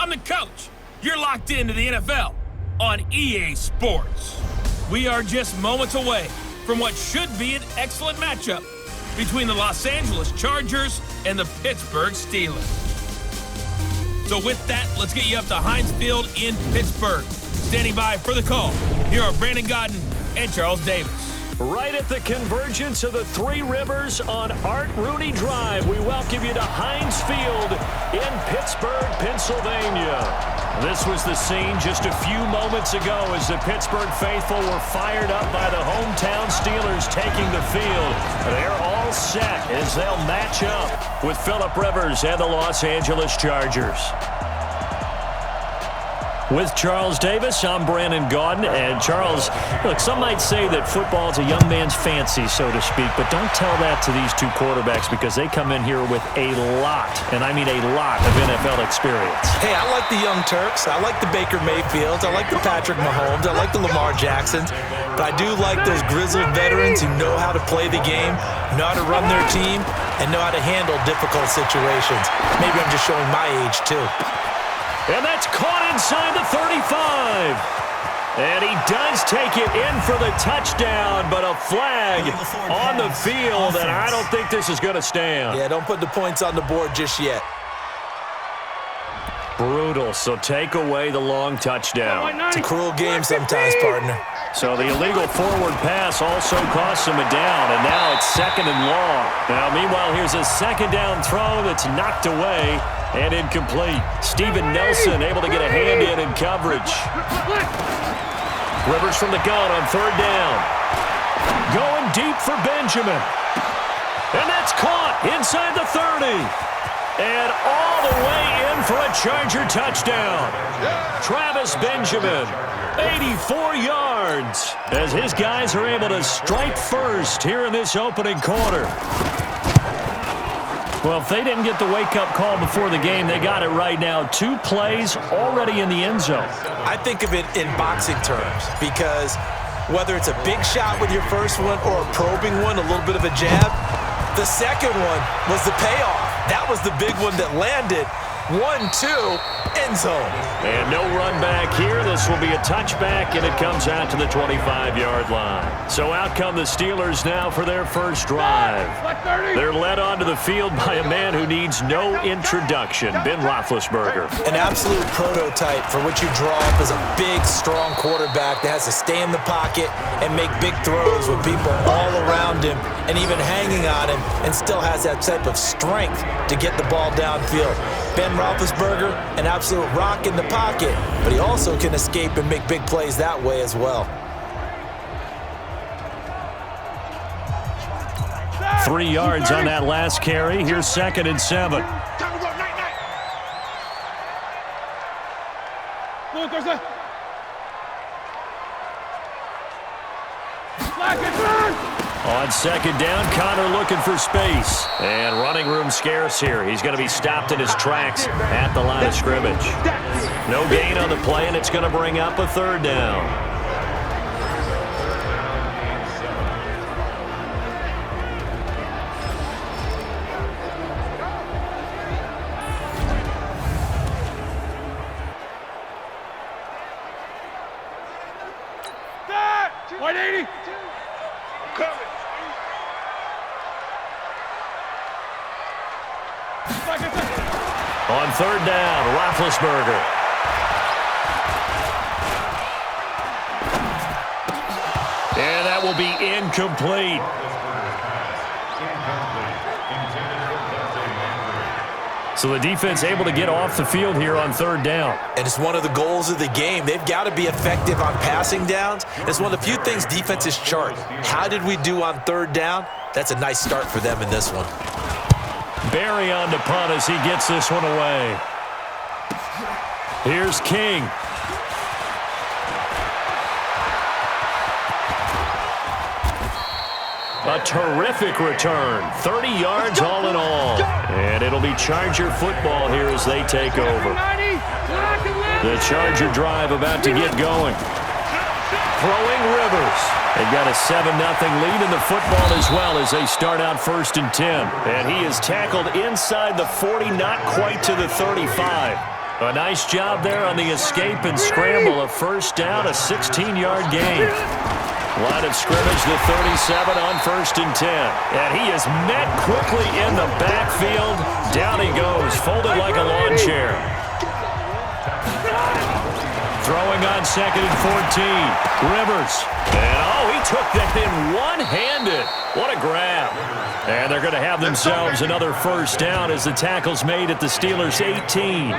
I'm the coach. You're locked into the NFL on EA Sports. We are just moments away from what should be an excellent matchup between the Los Angeles Chargers and the Pittsburgh Steelers. So with that, let's get you up to Heinz Field in Pittsburgh. Standing by for the call, here are Brandon Godden and Charles Davis. Right at the convergence of the Three Rivers on Art Rooney Drive, we welcome you to Heinz Field in Pittsburgh, Pennsylvania. This was the scene just a few moments ago as the Pittsburgh faithful were fired up by the hometown Steelers taking the field. They're all set as they'll match up with Phillip Rivers and the Los Angeles Chargers. With Charles Davis, I'm Brandon Gaudin. And Charles, look, some might say that football is a young man's fancy, so to speak, but don't tell that to these two quarterbacks because they come in here with a lot, and I mean a lot, of NFL experience. Hey, I like the young Turks. I like the Baker Mayfields. I like the Patrick Mahomes. I like the Lamar Jacksons. But I do like those grizzled veterans who know how to play the game, know how to run their team, and know how to handle difficult situations. Maybe I'm just showing my age, too. And that's caught inside the 35. And he does take it in for the touchdown, but a flag on the field, and I don't think this is going to stand. Yeah, don't put the points on the board just yet. Brutal, so take away the long touchdown. It's a cruel game sometimes, partner. So the illegal forward pass also costs him a down, and now it's second and long. Now, meanwhile, here's a second down throw that's knocked away and incomplete. Steven Nelson able to get a hand in coverage. Rivers from the gun on third down. Going deep for Benjamin. And that's caught inside the 30. And all the way in for a Charger touchdown. Travis Benjamin, 84 yards, as his guys are able to strike first here in this opening quarter. Well, if they didn't get the wake-up call before the game, they got it right now. 2 plays already in the end zone. I think of it in boxing terms because whether it's a big shot with your first one or a probing one, a little bit of a jab, the second one was the payoff. That was the big one that landed. 1-2, end zone. And no run back here. This will be a touchback, and it comes out to the 25-yard line. So out come the Steelers now for their first drive. They're led onto the field by a man who needs no introduction, Ben Roethlisberger. An absolute prototype for what you draw up as a big, strong quarterback that has to stay in the pocket and make big throws with people all around him and even hanging on him, and still has that type of strength to get the ball downfield. Ben Roethlisberger, an absolute rock in the pocket, but he also can escape and make big plays that way as well. 3 yards on that last carry. Here's 2nd and 7. On 2nd down, Connor looking for space. And running room scarce here. He's going to be stopped in his tracks at the line of scrimmage. No gain on the play, and it's going to bring up a 3rd down. On 3rd down, Roethlisberger. And that will be incomplete. So the defense able to get off the field here on 3rd down. And it's one of the goals of the game. They've got to be effective on passing downs. It's one of the few things defenses chart. How did we do on 3rd down? That's a nice start for them in this one. Barry on to punt as he gets this one away. Here's King. A terrific return. 30 yards all in all. And it'll be Charger football here as they take over. The Charger drive about to get going. Throwing Rivers. They've got a 7-0 lead in the football as well as they start out 1st and 10. And he is tackled inside the 40, not quite to the 35. A nice job there on the escape and scramble. A first down, a 16-yard gain. Line of scrimmage, the 37 on 1st and 10. And he is met quickly in the backfield. Down he goes, folded like a lawn chair. Throwing on 2nd and 14. Rivers. And, he took that in one-handed. What a grab. And they're going to have themselves another first down as the tackle's made at the Steelers' 18.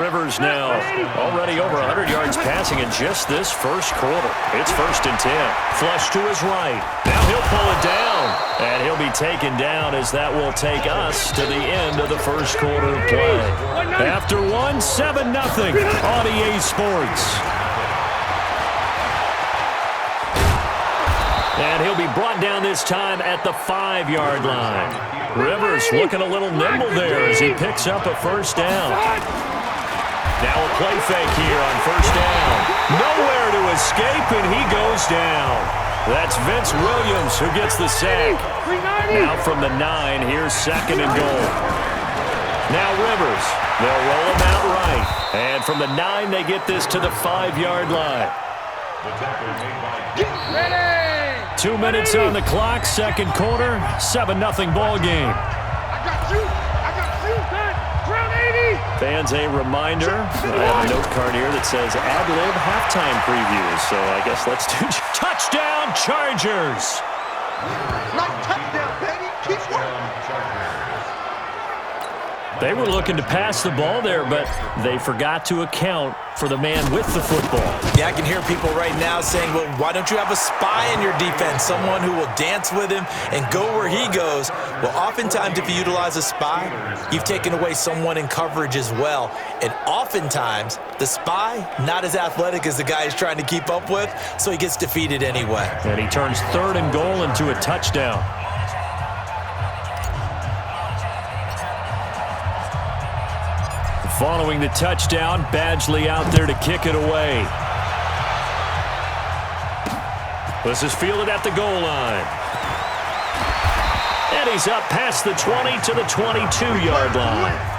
Rivers now already over 100 yards passing in just this first quarter. It's 1st and 10. Flush to his right. Now he'll pull it down. And he'll be taken down as that will take us to the end of the first quarter of play. After 7-0 on EA Sports. And he'll be brought down this time at the 5-yard line. Rivers looking a little nimble there as he picks up a first down. Now a play fake here on first down. Nowhere to escape, and he goes down. That's Vince Williams who gets the sack. Now from the 9, here's 2nd and goal. Now Rivers. They'll roll him out right. And from the 9, they get this to the 5-yard line. 2 minutes on the clock, second quarter, 7-0 ball game. Fans, a reminder, I have a note card here that says ad-lib halftime previews, so I guess let's do touchdown Chargers. Not touchdown, baby. Keep working. They were looking to pass the ball there, but they forgot to account for the man with the football. Yeah, I can hear people right now saying, well, why don't you have a spy in your defense, someone who will dance with him and go where he goes? Well, oftentimes if you utilize a spy, you've taken away someone in coverage as well. And oftentimes, the spy, not as athletic as the guy he's trying to keep up with, so he gets defeated anyway. And he turns 3rd and goal into a touchdown. Following the touchdown, Badgley out there to kick it away. This is fielded at the goal line. And he's up past the 20 to the 22-yard line.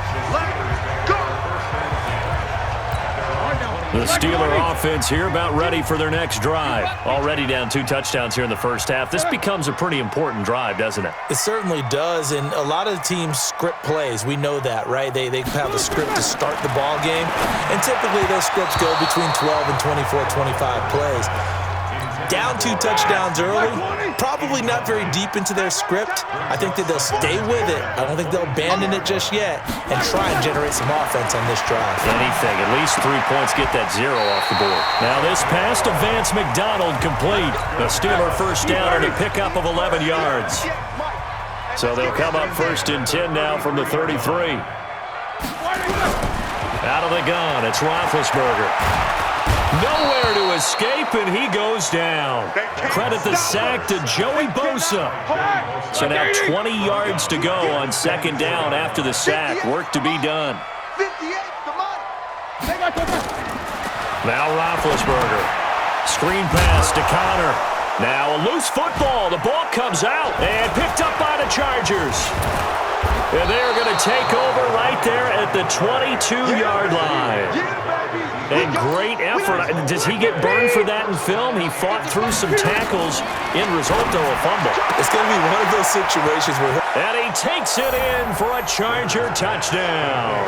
The Steeler offense here about ready for their next drive. Already down 2 touchdowns here in the first half. This becomes a pretty important drive, doesn't it? It certainly does, and a lot of teams script plays. We know that, right? They have a script to start the ball game, and typically those scripts go between 12 and 24, 25 plays. Down 2 touchdowns early, probably not very deep into their script. I think that they'll stay with it. I don't think they'll abandon it just yet and try and generate some offense on this drive. Anything, at least 3 points, get that 0 off the board. Now this pass to Vance McDonald complete. The Steeler first down and a pickup of 11 yards. So they'll come up 1st and 10 now from the 33. Out of the gun, it's Roethlisberger. Nowhere to escape, and he goes down. Credit the sack to Joey Bosa. So now 20 yards to go on 2nd down after the sack. Work to be done. Now Roethlisberger. Screen pass to Connor. Now a loose football. The ball comes out and picked up by the Chargers. And they're going to take over right there at the 22-yard line. And great effort. Does he get burned for that in film? He fought through some tackles. In result, though, a fumble. It's going to be one of those situations where... And he takes it in for a Charger touchdown.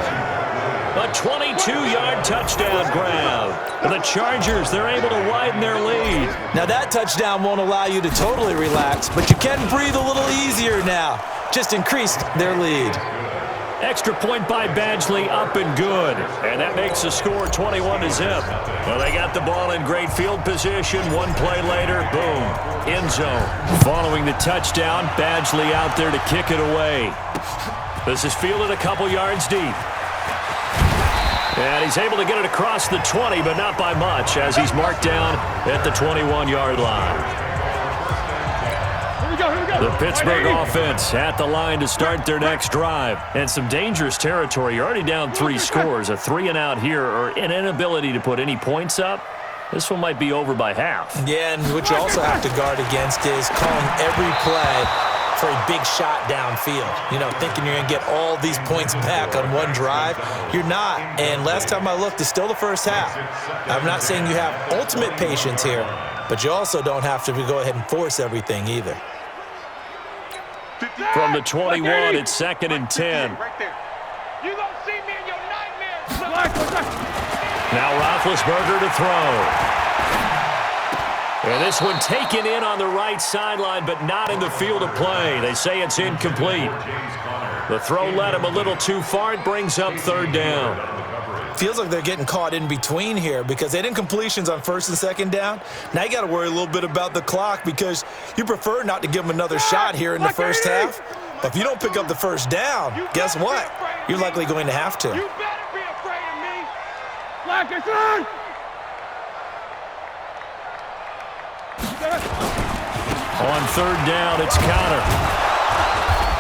A 22-yard touchdown grab. The Chargers, they're able to widen their lead. Now, that touchdown won't allow you to totally relax, but you can breathe a little easier now. Just increased their lead. Extra point by Badgley, up and good. And that makes the score 21-0. Well, they got the ball in great field position. One play later, boom, end zone. Following the touchdown, Badgley out there to kick it away. This is fielded a couple yards deep. And he's able to get it across the 20, but not by much, as he's marked down at the 21-yard line. The Pittsburgh offense at the line to start their next drive. And some dangerous territory. You're already down 3 scores. A 3-and-out here, or an inability to put any points up. This one might be over by half. Yeah, and what you also have to guard against is calling every play for a big shot downfield. You know, thinking you're going to get all these points back on one drive. You're not. And last time I looked, it's still the first half. I'm not saying you have ultimate patience here, but you also don't have to go ahead and force everything either. From the 21, it's 2nd and 10. You gonna see me in your nightmares. Now Roethlisberger to throw. And this one taken in on the right sideline, but not in the field of play. They say it's incomplete. The throw led him a little too far. It brings up 3rd down. Feels like they're getting caught in between here because they didn't completions on 1st and 2nd down. Now you got to worry a little bit about the clock because you prefer not to give them another shot here in the first half. But if you don't pick up the 1st down, guess what? You're likely going to have to. You better be afraid of me. Like it's on. On 3rd down, it's Connor.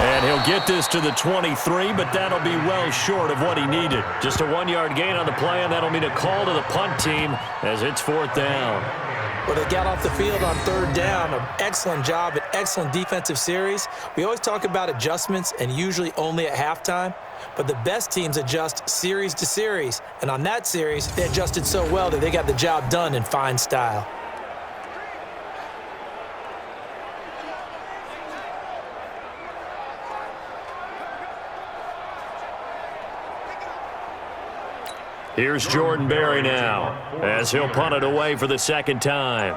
And he'll get this to the 23, but that'll be well short of what he needed. Just a 1-yard gain on the play, and that'll mean a call to the punt team as it's 4th down. Well, they got off the field on 3rd down. An excellent job, an excellent defensive series. We always talk about adjustments, and usually only at halftime. But the best teams adjust series to series. And on that series, they adjusted so well that they got the job done in fine style. Here's Jordan Berry now as he'll punt it away for the 2nd time.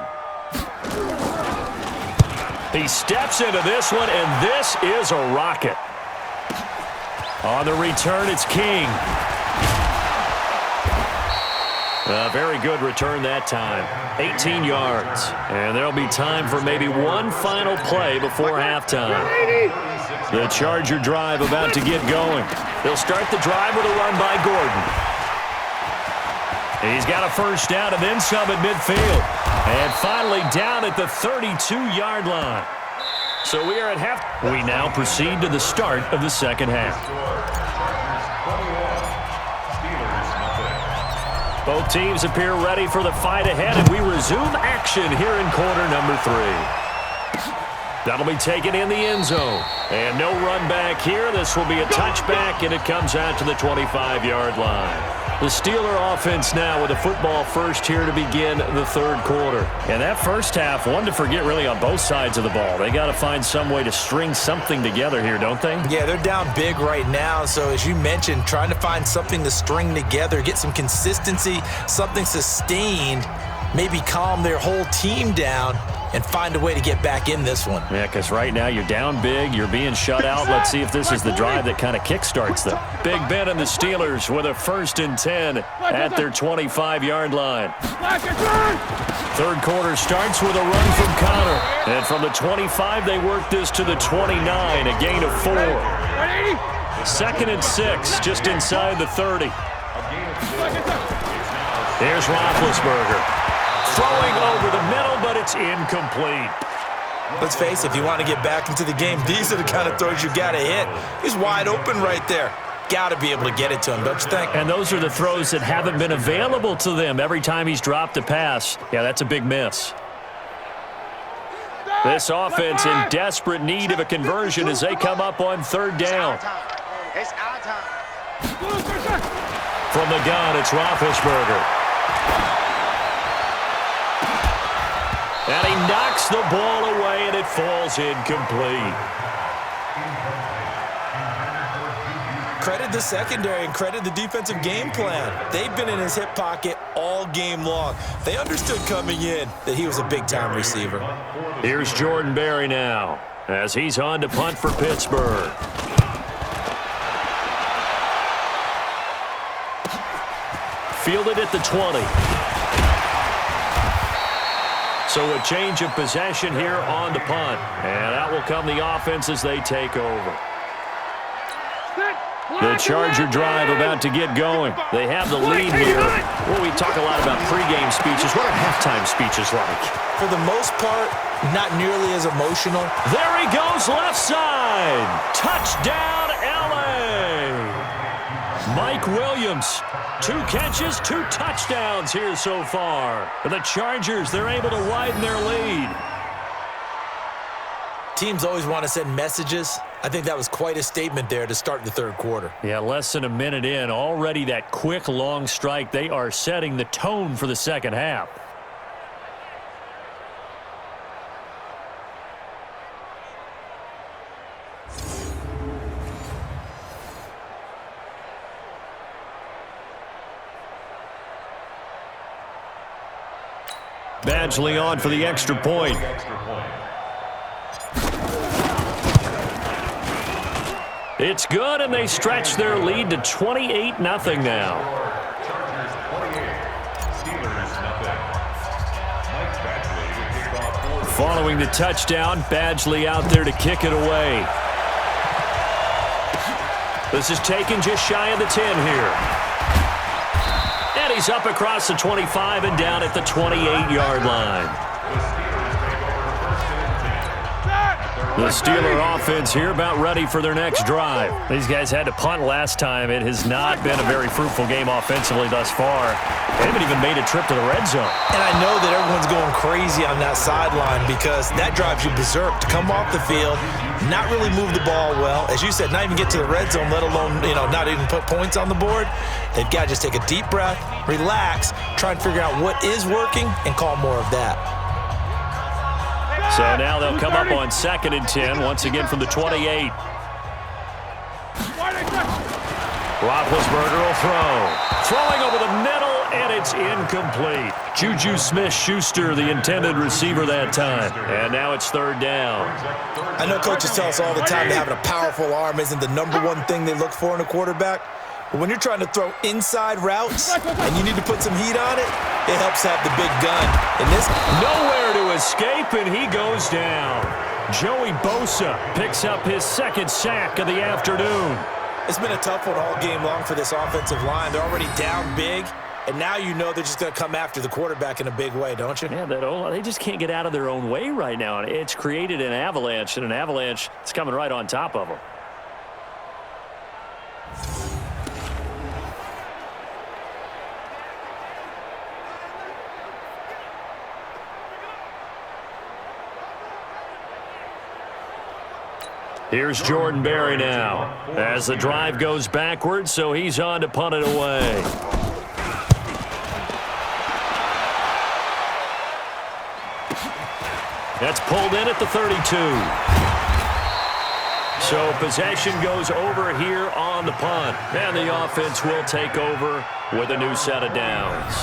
He steps into this one, and this is a rocket. On the return, it's King. A very good return that time. 18 yards. And there'll be time for maybe one final play before halftime. The Charger drive about to get going. They'll start the drive with a run by Gordon. He's got a 1st down and then some at midfield. And finally down at the 32-yard line. So we are at half. We now proceed to the start of the 2nd half. Both teams appear ready for the fight ahead, and we resume action here in quarter number 3. That'll be taken in the end zone. And no run back here. This will be a touchback, and it comes out to the 25-yard line. The Steeler offense now with a football first here to begin the 3rd quarter. And that first half, one to forget really on both sides of the ball. They got to find some way to string something together here, don't they? Yeah, they're down big right now. So as you mentioned, trying to find something to string together, get some consistency, something sustained, maybe calm their whole team down and find a way to get back in this one. Yeah, because right now you're down big, you're being shut out. Let's see if this is the drive that kind of kickstarts them. Big Ben and the Steelers with a 1st and 10 at their 25-yard line. 3rd quarter starts with a run from Connor. And from the 25, they work this to the 29, a gain of 4. 2nd and 6, just inside the 30. Here's Roethlisberger. Throwing over the middle, but it's incomplete. Let's face it, if you want to get back into the game, these are the kind of throws you got to hit. He's wide open right there. Got to be able to get it to him, don't you think? And those are the throws that haven't been available to them every time he's dropped a pass. Yeah, that's a big miss. This offense in desperate need of a conversion as they come up on 3rd down. It's our time. From the gun, it's Roethlisberger. And he knocks the ball away, and it falls incomplete. Credit the secondary and credit the defensive game plan. They've been in his hip pocket all game long. They understood coming in that he was a big-time receiver. Here's Jordan Berry now as he's on to punt for Pittsburgh. Fielded at the 20. So a change of possession here on the punt. And out will come the offense as they take over. The Charger drive about to get going. They have the lead here. Well, we talk a lot about pregame speeches. What are halftime speeches like? For the most part, not nearly as emotional. There he goes, left side. Touchdown, L.A. Mike Williams, 2 catches, 2 touchdowns here so far. The Chargers, they're able to widen their lead. teams always want to send messages. I think that was quite a statement there to start the third quarter. Yeah, less than a minute in. Already that quick, long strike. They are setting the tone for the second half. Badgley on for the extra point. It's good, and they stretch their lead to 28-0 now. Following the touchdown, Badgley out there to kick it away. This is taken just shy of the 10 here. And he's up across the 25 and down at the 28-yard line. The Steeler offense here about ready for their next drive. These guys had to punt last time. It has not been a very fruitful game offensively thus far. They haven't even made a trip to the red zone. And I know that everyone's going crazy on that sideline because that drives you berserk to come off the field, not really move the ball well. As you said, not even get to the red zone, let alone, not even put points on the board. They've got to just take a deep breath, relax, try and figure out what is working, and call more of that. So now they'll come up on 2nd and 10, once again from the 28. Roethlisberger will throw. Throwing over the middle, and it's incomplete. Juju Smith-Schuster, the intended receiver that time. And now it's 3rd down. I know coaches tell us all the time that having a powerful arm isn't the #1 thing they look for in a quarterback. But when you're trying to throw inside routes and you need to put some heat on it, it helps have the big gun. And this nowhere to escape, and he goes down. Joey Bosa picks up his 2nd sack of the afternoon. It's been a tough one all game long for this offensive line. They're already down big, and now you know they're just going to come after the quarterback in a big way, don't you? Yeah, they just can't get out of their own way right now. It's created an avalanche, and an avalanche is coming right on top of them. Here's Jordan Berry now as the drive goes backwards, so he's on to punt it away. That's pulled in at the 32. So possession goes over here on the punt, and the offense will take over with a new set of downs.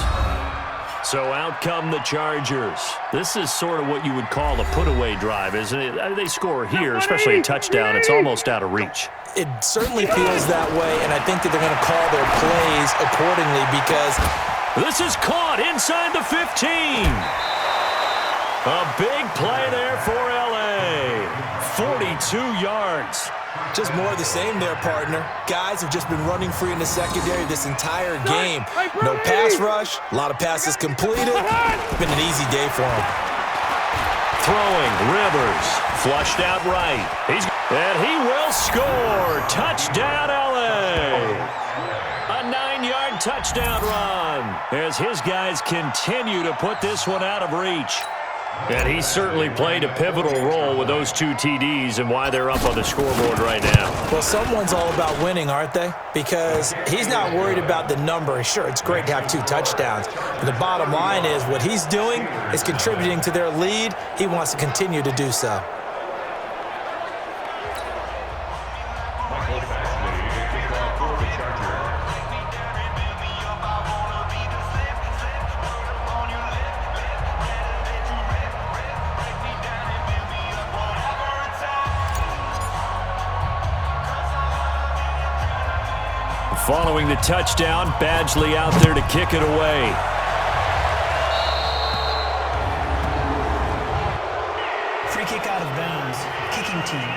So out come the Chargers. This is sort of what you would call a put-away drive, isn't it? They score here, especially a touchdown. It's almost out of reach. It certainly feels that way, and I think that they're going to call their plays accordingly because this is caught inside the 15. A big play there for L.A. 42 yards. Just more of the same there, partner. Guys have just been running free in the secondary this entire game. No pass rush, a lot of passes completed. It's been an easy day for them. Throwing, Rivers, flushed out right. And he will score. Touchdown, L.A. A 9-yard touchdown run as his guys continue to put this one out of reach. And he certainly played a pivotal role with those 2 TDs and why they're up on the scoreboard right now. Well, someone's all about winning, aren't they? Because he's not worried about the number. Sure, it's great to have 2 touchdowns. But the bottom line is what he's doing is contributing to their lead. He wants to continue to do so. Following the touchdown, Badgley out there to kick it away. Free kick out of bounds. Kicking team.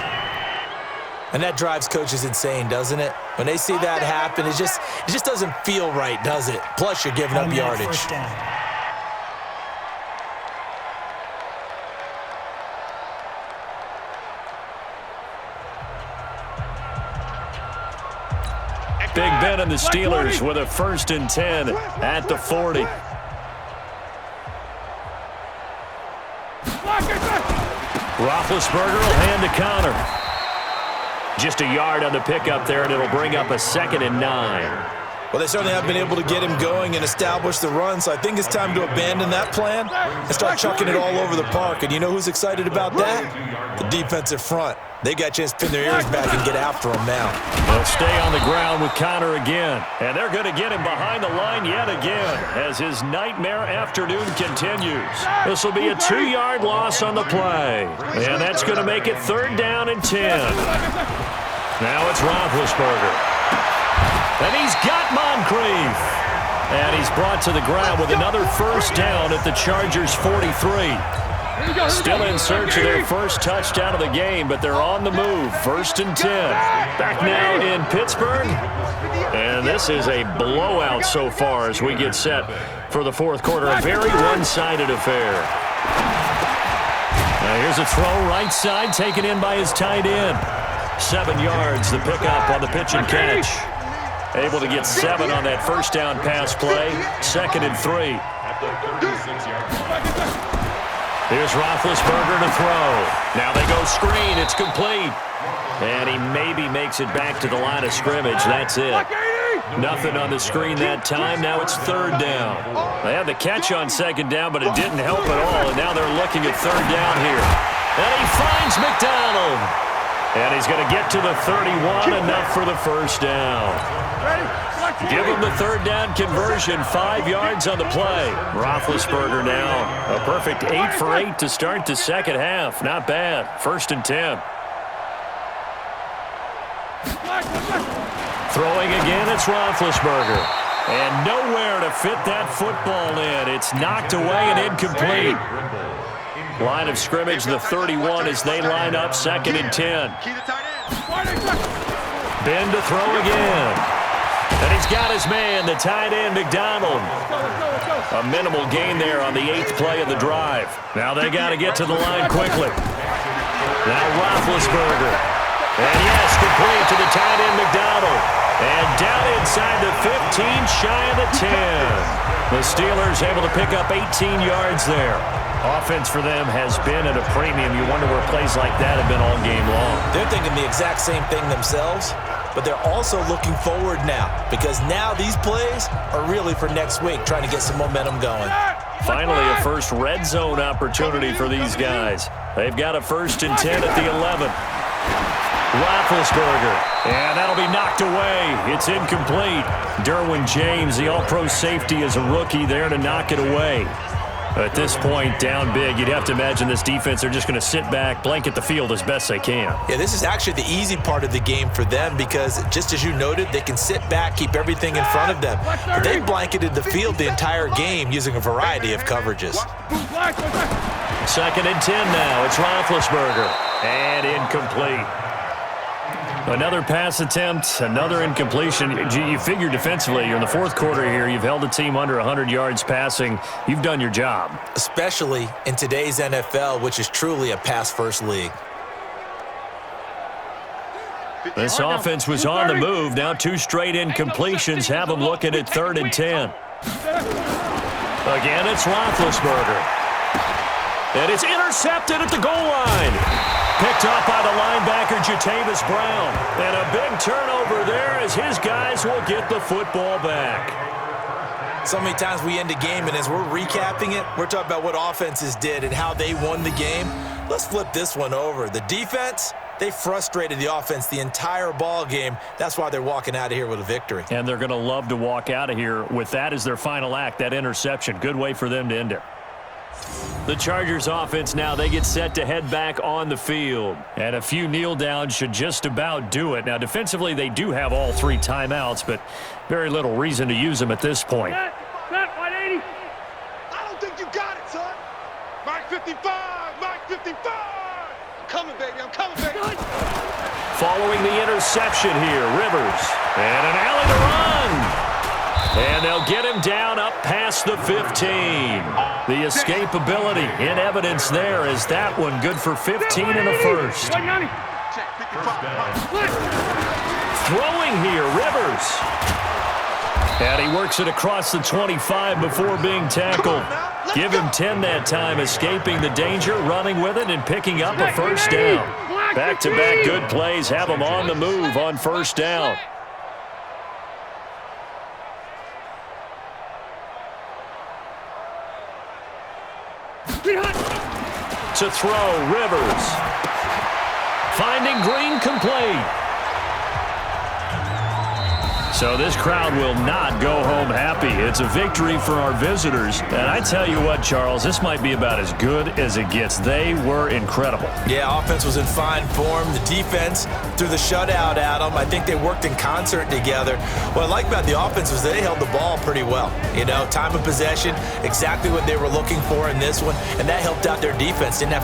And that drives coaches insane, doesn't it? When they see that happen, it just doesn't feel right, does it? Plus, you're giving up yardage. First down. Big Ben and the Steelers with a 1st and 10 at the 40. Roethlisberger will hand to Connor. Just a yard on the pickup there, and it'll bring up a 2nd and 9. Well, they certainly have been able to get him going and establish the run, so I think it's time to abandon that plan and start chucking it all over the park. And you know who's excited about that? The defensive front. They got a chance to pin their ears back and get after him now. They'll stay on the ground with Connor again. And they're going to get him behind the line yet again as his nightmare afternoon continues. This will be a 2-yard loss on the play. And that's going to make it 3rd down and 10. Now it's Roethlisberger. And he's got Moncrief. And he's brought to the ground with another 1st down at the Chargers' 43. Still in search of their first touchdown of the game, but they're on the move. 1st and 10. Back now in Pittsburgh. And this is a blowout so far as we get set for the 4th quarter. A very one-sided affair. Now here's a throw right side taken in by his tight end. 7 yards, the pickup on the pitch and catch. Able to get 7 on that 1st down pass play. 2nd and 3. Here's Roethlisberger to throw. Now they go screen. It's complete. And he maybe makes it back to the line of scrimmage. That's it. Nothing on the screen that time. Now it's 3rd down. They had the catch on 2nd down, but it didn't help at all. And now they're looking at 3rd down here. And he finds McDonald. And he's going to get to the 31, enough for the 1st down. Give him the 3rd down conversion, 5 yards on the play. Roethlisberger now, a perfect 8 for 8 to start the 2nd half. Not bad. 1st and 10. Throwing again, it's Roethlisberger. And nowhere to fit that football in. It's knocked away and incomplete. Line of scrimmage, the 31 as they line up, 2nd and 10. Ben to throw again. And he's got his man, the tight end, McDonald. A minimal gain there on the 8th play of the drive. Now they got to get to the line quickly. Now Roethlisberger. And yes, complete to the tight end, McDonald. And down inside the 15, shy of the 10. The Steelers able to pick up 18 yards there. Offense for them has been at a premium. You wonder where plays like that have been all game long. They're thinking the exact same thing themselves, but they're also looking forward now because now these plays are really for next week, trying to get some momentum going. Finally, a first red zone opportunity for these guys. They've got a 1st and 10 at the 11. Roethlisberger, and that'll be knocked away. It's incomplete. Derwin James, the all-pro safety, is a rookie there to knock it away. At this point, down big, you'd have to imagine this defense are just going to sit back, blanket the field as best they can. Yeah, this is actually the easy part of the game for them because, just as you noted, they can sit back, keep everything in front of them. But they blanketed the field the entire game using a variety of coverages. 2nd and 10 now. It's Roethlisberger. And incomplete. Another pass attempt, another incompletion. You figure defensively, you're in the 4th quarter here. You've held the team under 100 yards passing. You've done your job. Especially in today's NFL, which is truly a pass-first league. This offense was on the move. Now 2 straight incompletions have them looking at 3rd and 10. Again, it's Roethlisberger. And it's intercepted at the goal line. Picked off by the linebacker, Jatavis Brown. And a big turnover there as his guys will get the football back. So many times we end a game, and as we're recapping it, we're talking about what offenses did and how they won the game. Let's flip this one over. The defense, they frustrated the offense the entire ball game. That's why they're walking out of here with a victory. And they're going to love to walk out of here with that as their final act, that interception. Good way for them to end it. The Chargers offense now, they get set to head back on the field. And a few kneel downs should just about do it. Now, defensively, they do have all 3 timeouts, but very little reason to use them at this point. Set, 180. I don't think you got it, son. Mike 55, Mike 55. I'm coming, baby, I'm coming, baby. Following the interception here, Rivers. And an alley to run. And they'll get him down up past the 15. The escapability in evidence there is that one good for 15 in the first. Throwing here, Rivers. And he works it across the 25 before being tackled. Give him 10 that time, escaping the danger, running with it, and picking up a first down. Back-to-back good plays have him on the move on first down. To throw, Rivers. Finding Green complete. So this crowd will not go home happy. It's a victory for our visitors. And I tell you what, Charles, this might be about as good as it gets. They were incredible. Yeah, offense was in fine form. The defense threw the shutout at them. I think they worked in concert together. What I like about the offense was they held the ball pretty well. You know, time of possession, exactly what they were looking for in this one, and that helped out their defense. Didn't have